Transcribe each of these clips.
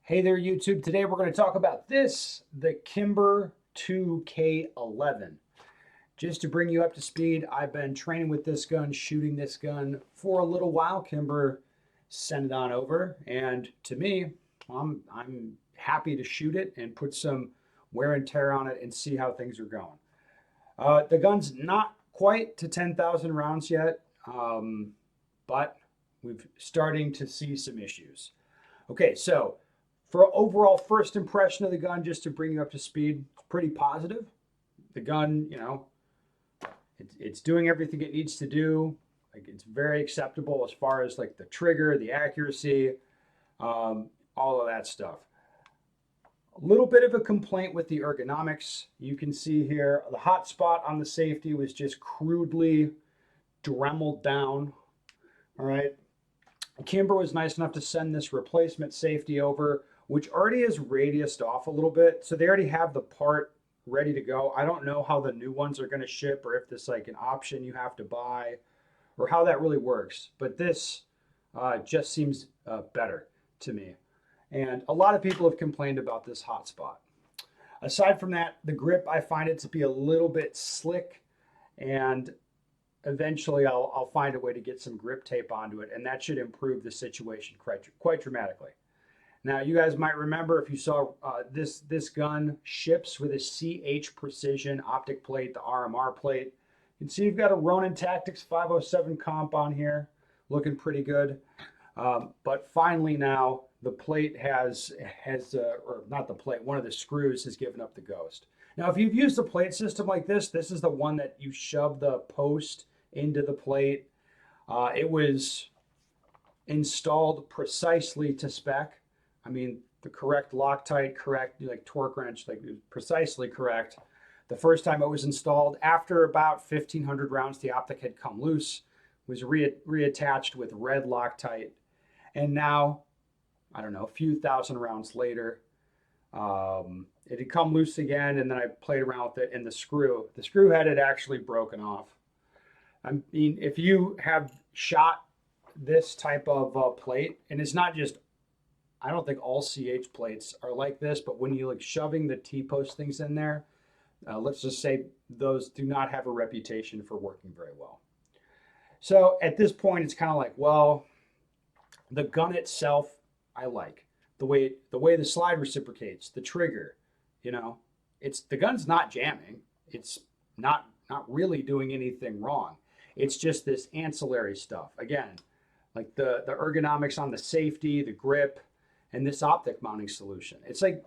Hey there, YouTube. Today we're going to talk about the Kimber 2K11. Just to bring you up to speed, I've been training with this gun, shooting this gun for a little while. Kimber sent it on over, and to me, I'm happy to shoot it and put some wear and tear on it and see how things are going. The gun's not quite to 10,000 rounds yet, but we're starting to see some issues. Okay, so for overall first impression of the gun, just to bring you up to speed, it's pretty positive. The gun, it's doing everything it needs to do. Like it's very acceptable as far as like the trigger, the accuracy, all of that stuff. A little bit of a complaint with the ergonomics. You can see here the hot spot on the safety was just crudely dremeled down. All right. Kimber was nice enough to send this replacement safety over, which already is radiused off a little bit. So they already have the part ready to go. I don't know how the new ones are going to ship or if this is like an option you have to buy or how that really works. But this just seems better to me. And a lot of people have complained about this hotspot. Aside from that, the grip, I find it to be a little bit slick, and eventually I'll find a way to get some grip tape onto it, and that should improve the situation quite dramatically. Now, you guys might remember if you saw this gun ships with a CH Precision optic plate, the RMR plate. You can see you've got a Ronin Tactics 507 comp on here, looking pretty good. But finally now, the plate or not the plate, one of the screws has given up the ghost. Now, if you've used a plate system like this is the one that you shove the post into the plate. It was installed precisely to spec. I mean, the correct Loctite, correct like torque wrench, like precisely correct. The first time it was installed, after about 1,500 rounds, the optic had come loose, was reattached with red Loctite, and now, I don't know, a few thousand rounds later, it had come loose again, and then I played around with it, and the screw head had actually broken off. I mean, if you have shot this type of plate, and it's not just, I don't think all CH plates are like this, but when you like shoving the T-post things in there, let's just say those do not have a reputation for working very well. So at this point, it's kind of like, well, the gun itself, I like the way the slide reciprocates, the trigger, it's the gun's not jamming. It's not really doing anything wrong. It's just this ancillary stuff. Again, like the ergonomics on the safety, the grip, and this optic mounting solution. It's like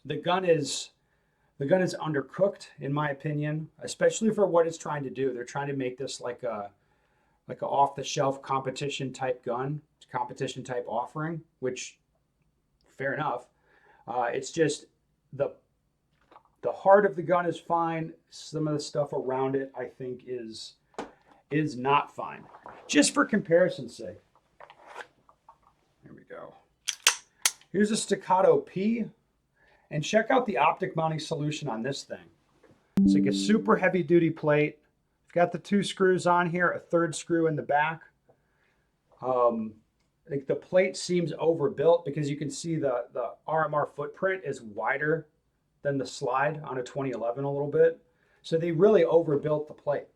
the gun is undercooked in my opinion, especially for what it's trying to do. They're trying to make this like a off-the-shelf competition type gun, competition type offering, which fair enough. It's just the heart of the gun is fine. Some of the stuff around it, I think, is not fine. Just for comparison's sake. There we go. Here's a Staccato P, and check out the optic mounting solution on this thing. It's like a super heavy duty plate. It's got the two screws on here, a third screw in the back. Like the plate seems overbuilt because you can see the RMR footprint is wider than the slide on a 2011 a little bit. So they really overbuilt the plate.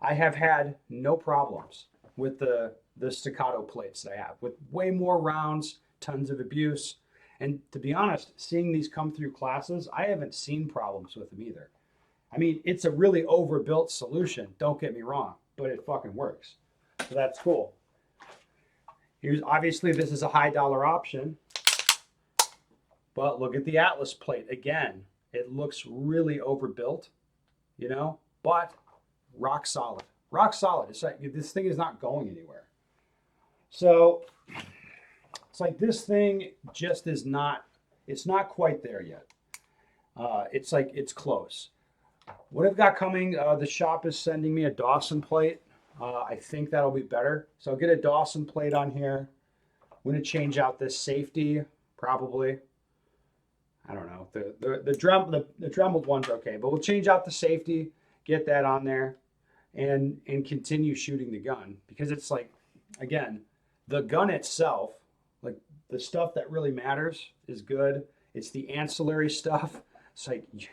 I have had no problems with the Staccato plates that I have, with way more rounds, tons of abuse. And to be honest, seeing these come through classes, I haven't seen problems with them either. I mean, it's a really overbuilt solution, don't get me wrong, but it fucking works. So that's cool. Here's, obviously this is a high dollar option, but look at the Atlas plate. Again, it looks really overbuilt, but rock solid. Rock solid. It's like this thing is not going anywhere. So it's like this thing just is not, it's not quite there yet. It's like it's close. What I've got coming, the shop is sending me a Dawson plate. I think that'll be better. So I'll get a Dawson plate on here. I'm going to change out this safety, probably. I don't know. The Dremel one's okay, but we'll change out the safety, get that on there, and continue shooting the gun. Because it's like, again, the gun itself, like The stuff that really matters is good. It's the ancillary stuff. It's like you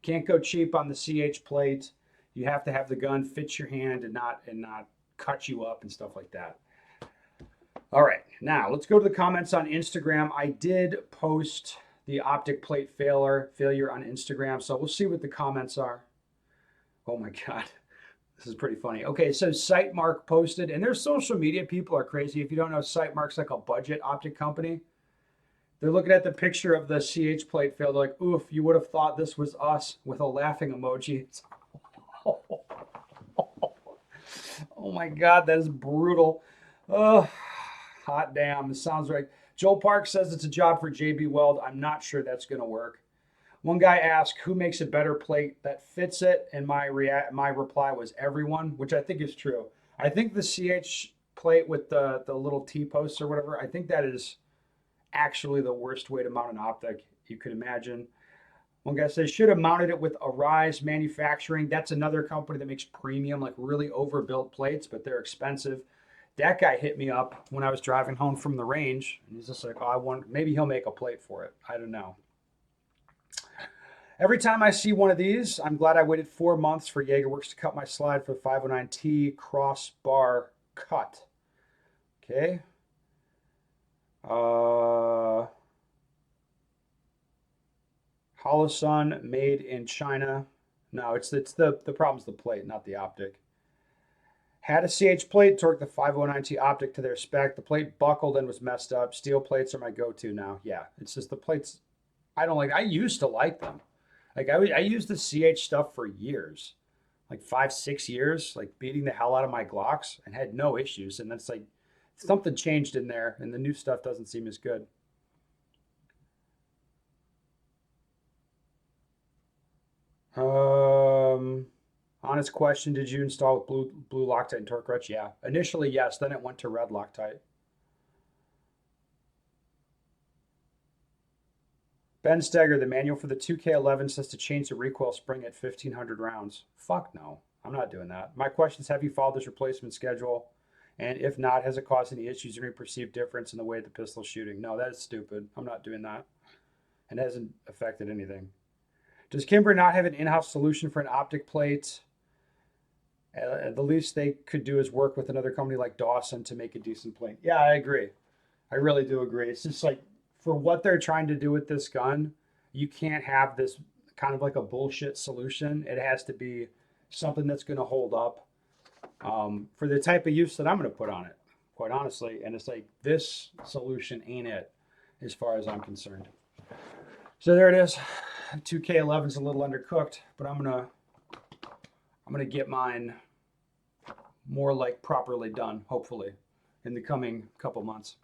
can't go cheap on the CH plate. You have to have the gun fit your hand and not cut you up and stuff like that. All right, now let's go to the comments on Instagram. I did post the optic plate failure on Instagram, so we'll see what the comments are. Oh my God, this is pretty funny. Okay, so Sightmark posted, and their social media people are crazy. If you don't know, Sightmark's like a budget optic company. They're looking at the picture of the CH plate fail. They're like, oof, you would have thought this was us, with a laughing emoji. Oh my God, that is brutal. Oh, hot damn. This sounds right. Joel Park says it's a job for JB Weld. I'm not sure that's going to work. One guy asked, who makes a better plate that fits it? And my reply was everyone, which I think is true. I think the CH plate with the little T-posts or whatever, I think that is actually the worst way to mount an optic you could imagine. One guy says, should have mounted it with Arise Manufacturing. That's another company that makes premium, like really overbuilt plates, but they're expensive. That guy hit me up when I was driving home from the range. And he's just like, oh, maybe he'll make a plate for it. I don't know. Every time I see one of these, I'm glad I waited 4 months for JagerWorks to cut my slide for the 509T crossbar cut. Okay. Holosun made in China. No, it's the problem's the plate, not the optic. Had a CH plate, torqued the 509T optic to their spec. The plate buckled and was messed up. Steel plates are my go-to now. Yeah, it's just the plates I don't like. I used to like them. Like I used the CH stuff for years, like 5, 6 years, like beating the hell out of my Glocks and had no issues. And that's like something changed in there, and the new stuff doesn't seem as good. Honest question: did you install with blue Loctite and torque wrench? Yeah, initially yes. Then it went to red Loctite. Ben Steger, the manual for the 2K11 says to change the recoil spring at 1,500 rounds. Fuck no, I'm not doing that. My question is: have you followed this replacement schedule? And if not, has it caused any issues or any perceived difference in the way the pistol's shooting? No, that is stupid. I'm not doing that. And it hasn't affected anything. Does Kimber not have an in-house solution for an optic plate? The least they could do is work with another company like Dawson to make a decent plate. Yeah, I agree. I really do agree. It's just like for what they're trying to do with this gun, you can't have this kind of like a bullshit solution. It has to be something that's going to hold up for the type of use that I'm going to put on it, quite honestly. And it's like this solution ain't it as far as I'm concerned. So there it is. 2K11 is a little undercooked, but I'm gonna get mine more like properly done, hopefully, in the coming couple months.